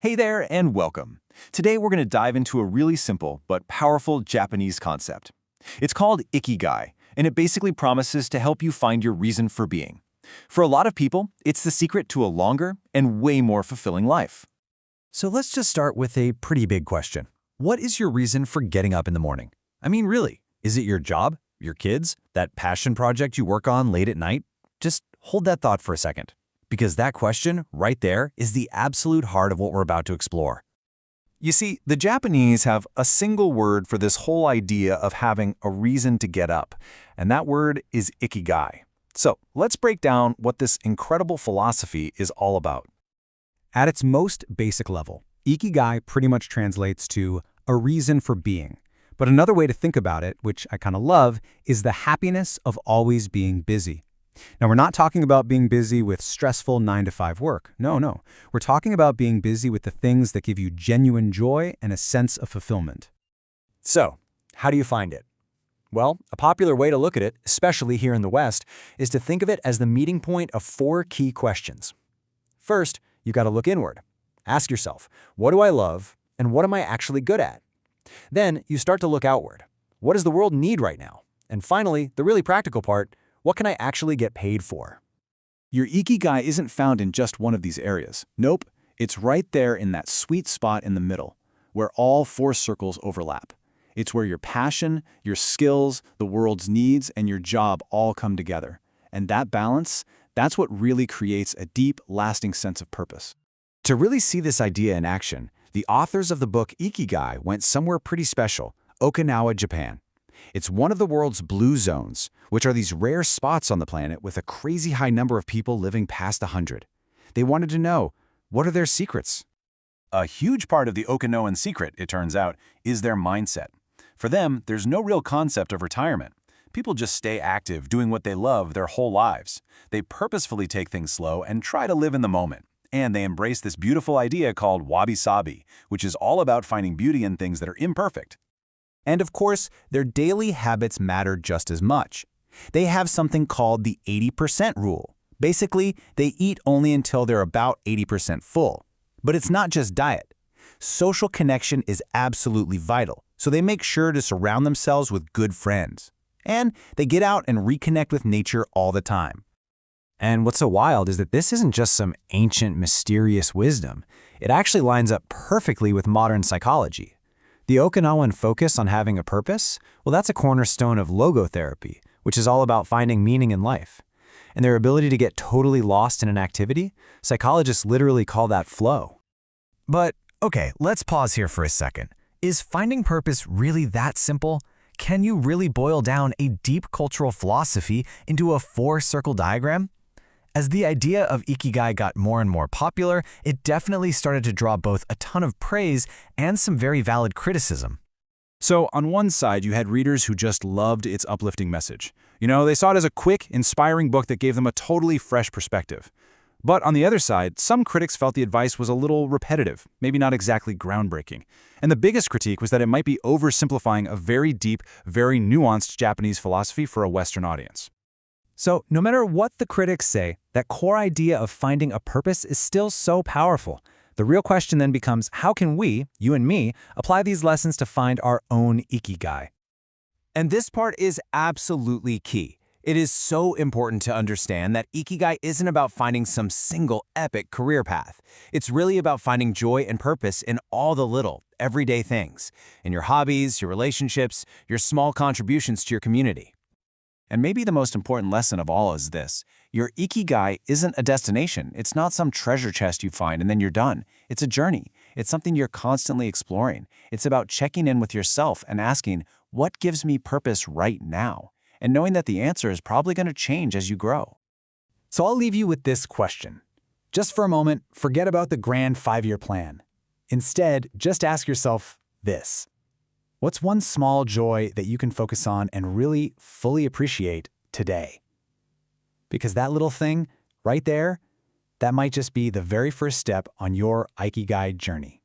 Hey there, and welcome. Today we're going to dive into a really simple but powerful Japanese concept. It's called Ikigai, and it basically promises to help you find your reason for being. For a lot of people, it's the secret to a longer and way more fulfilling life. So let's just start with a pretty big question. What is your reason for getting up in the morning? I mean, really, is it your job, your kids, that passion project you work on late at night? Just hold that thought for a second, because that question right there is the absolute heart of what we're about to explore. You see, the Japanese have a single word for this whole idea of having a reason to get up, and that word is Ikigai. So let's break down what this incredible philosophy is all about. At its most basic level, Ikigai pretty much translates to a reason for being. But another way to think about it, which I kind of love, is the happiness of always being busy. Now, we're not talking about being busy with stressful 9-to-5 work. No. We're talking about being busy with the things that give you genuine joy and a sense of fulfillment. So, how do you find it? Well, a popular way to look at it, especially here in the West, is to think of it as the meeting point of 4 key questions. First, you got to look inward. Ask yourself, what do I love and what am I actually good at? Then you start to look outward. What does the world need right now? And finally, the really practical part, what can I actually get paid for? Your Ikigai isn't found in just one of these areas. Nope, it's right there in that sweet spot in the middle, where all 4 circles overlap. It's where your passion, your skills, the world's needs, and your job all come together. And that balance, that's what really creates a deep, lasting sense of purpose. To really see this idea in action, the authors of the book Ikigai went somewhere pretty special, Okinawa, Japan. It's one of the world's blue zones, which are these rare spots on the planet with a crazy high number of people living past 100. They wanted to know, what are their secrets? A huge part of the Okinawan secret, it turns out, is their mindset. For them, there's no real concept of retirement. People just stay active, doing what they love their whole lives. They purposefully take things slow and try to live in the moment. And they embrace this beautiful idea called wabi-sabi, which is all about finding beauty in things that are imperfect. And of course, their daily habits matter just as much. They have something called the 80% rule. Basically, they eat only until they're about 80% full. But it's not just diet. Social connection is absolutely vital, so they make sure to surround themselves with good friends. And they get out and reconnect with nature all the time. And what's so wild is that this isn't just some ancient, mysterious wisdom. It actually lines up perfectly with modern psychology. The Okinawan focus on having a purpose, well, that's a cornerstone of logotherapy, which is all about finding meaning in life. And their ability to get totally lost in an activity, psychologists literally call that flow. But, okay, let's pause here for a second. Is finding purpose really that simple? Can you really boil down a deep cultural philosophy into a 4-circle diagram? As the idea of Ikigai got more and more popular, it definitely started to draw both a ton of praise and some very valid criticism. So on one side, you had readers who just loved its uplifting message. They saw it as a quick, inspiring book that gave them a totally fresh perspective. But on the other side, some critics felt the advice was a little repetitive, maybe not exactly groundbreaking. And the biggest critique was that it might be oversimplifying a very deep, very nuanced Japanese philosophy for a Western audience. So no matter what the critics say, that core idea of finding a purpose is still so powerful. The real question then becomes, how can we, you and me, apply these lessons to find our own Ikigai? And this part is absolutely key. It is so important to understand that Ikigai isn't about finding some single epic career path. It's really about finding joy and purpose in all the little, everyday things, in your hobbies, your relationships, your small contributions to your community. And maybe the most important lesson of all is this. Your Ikigai isn't a destination. It's not some treasure chest you find and then you're done. It's a journey. It's something you're constantly exploring. It's about checking in with yourself and asking, what gives me purpose right now? And knowing that the answer is probably going to change as you grow. So I'll leave you with this question. Just for a moment, forget about the grand 5-year plan. Instead, just ask yourself this. What's one small joy that you can focus on and really fully appreciate today? Because that little thing right there, that might just be the very first step on your Ikigai journey.